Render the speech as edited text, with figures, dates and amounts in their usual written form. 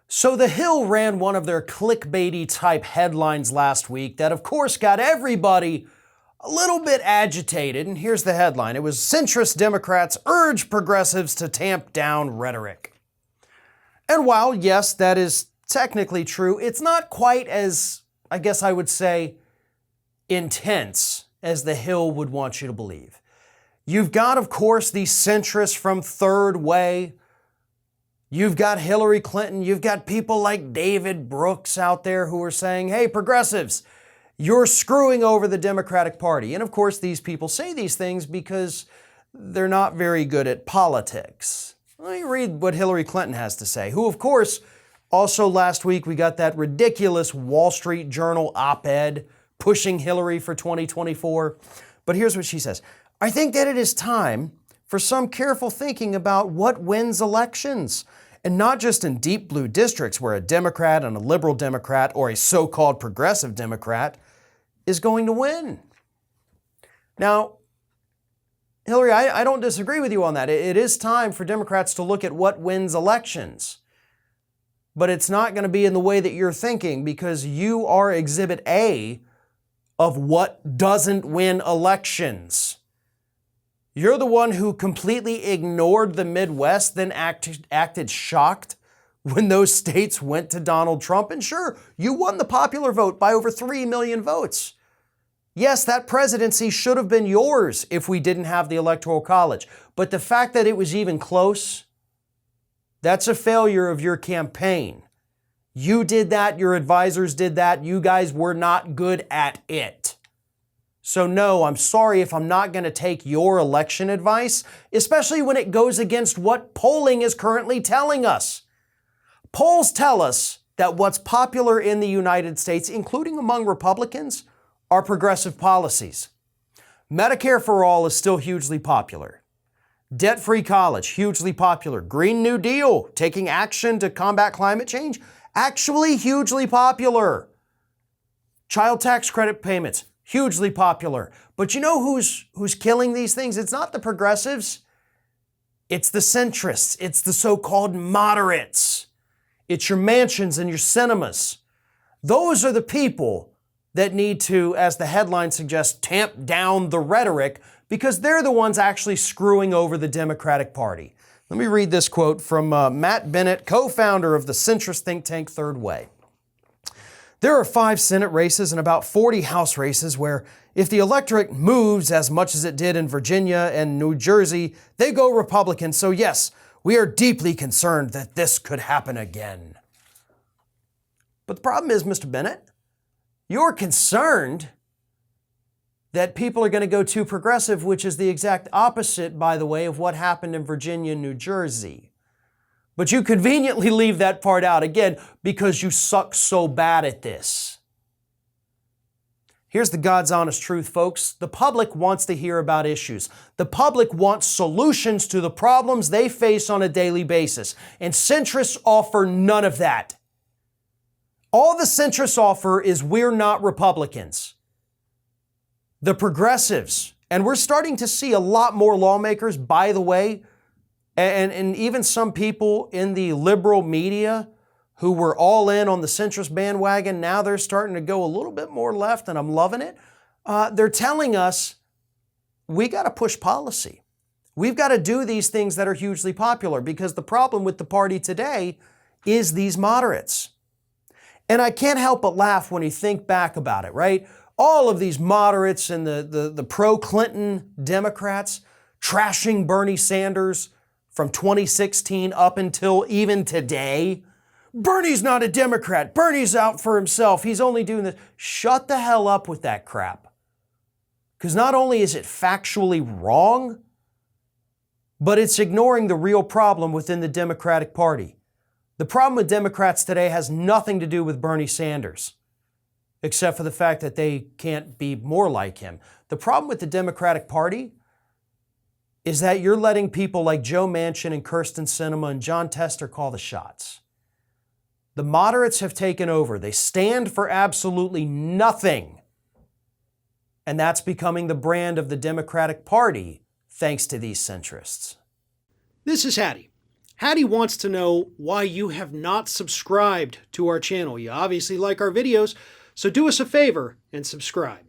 So The Hill ran one of their clickbaity type headlines last week that of course got everybody a little bit agitated, and here's the headline. It was Centrist Democrats urge progressives to tamp down rhetoric. And while, yes, that is technically true, it's not quite as, I guess I would say, intense as The Hill would want you to believe. You've got, of course, these centrists from Third Way. You've got Hillary Clinton. You've got people like David Brooks out there who are saying, hey, progressives, you're screwing over the Democratic Party. And of course, these people say these things because they're not very good at politics. Let me read what Hillary Clinton has to say, who, of course, also last week we got that ridiculous Wall Street Journal op-ed pushing Hillary for 2024. But here's what she says. I think that it is time for some careful thinking about what wins elections, and not just in deep blue districts where a Democrat and a liberal Democrat or a so-called progressive Democrat is going to win. Now, Hillary, I don't disagree with you on that. It is time for Democrats to look at what wins elections. But it's not going to be in the way that you're thinking, because you are exhibit A of what doesn't win elections. You're the one who completely ignored the Midwest, then acted shocked when those states went to Donald Trump. And sure, you won the popular vote by over 3 million votes. Yes, that presidency should have been yours if we didn't have the Electoral College. But the fact that it was even close, that's a failure of your campaign. You did that, your advisors did that, you guys were not good at it. So no, I'm sorry if I'm not going to take your election advice, especially when it goes against what polling is currently telling us. Polls tell us that what's popular in the United States, including among Republicans, are progressive policies. Medicare for all is still hugely popular. Debt-free college, hugely popular. Green New Deal, taking action to combat climate change, actually hugely popular. Child tax credit payments, hugely popular. But you know who's killing these things? It's not the progressives. It's the centrists. It's the so-called moderates. It's your mansions and your cinemas. Those are the people that need to, as the headline suggests, tamp down the rhetoric, because they're the ones actually screwing over the Democratic Party. Let me read this quote from Matt Bennett, co-founder of the centrist think tank Third Way. There are 5 Senate races and about 40 House races where if the electorate moves as much as it did in Virginia and New Jersey, they go Republican. So yes, we are deeply concerned that this could happen again. But the problem is, Mr. Bennett, you're concerned that people are going to go too progressive, which is the exact opposite, by the way, of what happened in Virginia and New Jersey. But you conveniently leave that part out, again, because you suck so bad at this. Here's the God's honest truth, folks. The public wants to hear about issues. The public wants solutions to the problems they face on a daily basis. And centrists offer none of that. All the centrists offer is we're not Republicans. The progressives, and we're starting to see a lot more lawmakers, by the way, and even some people in the liberal media who were all in on the centrist bandwagon, now they're starting to go a little bit more left, and I'm loving it. They're telling us we got to push policy. We've got to do these things that are hugely popular, because the problem with the party today is these moderates. And I can't help but laugh when you think back about it, right? All of these moderates and the pro-Clinton Democrats trashing Bernie Sanders from 2016 up until even today. Bernie's not a Democrat. Bernie's out for himself. He's only doing this. Shut the hell up with that crap. Because not only is it factually wrong, but it's ignoring the real problem within the Democratic Party. The problem with Democrats today has nothing to do with Bernie Sanders, except for the fact that they can't be more like him. The problem with the Democratic Party is that you're letting people like Joe Manchin and Kyrsten Sinema and John Tester call the shots. The moderates have taken over. They stand for absolutely nothing. And that's becoming the brand of the Democratic Party, thanks to these centrists. This is Hattie. Hattie wants to know why you have not subscribed to our channel. You obviously like our videos, so do us a favor and subscribe.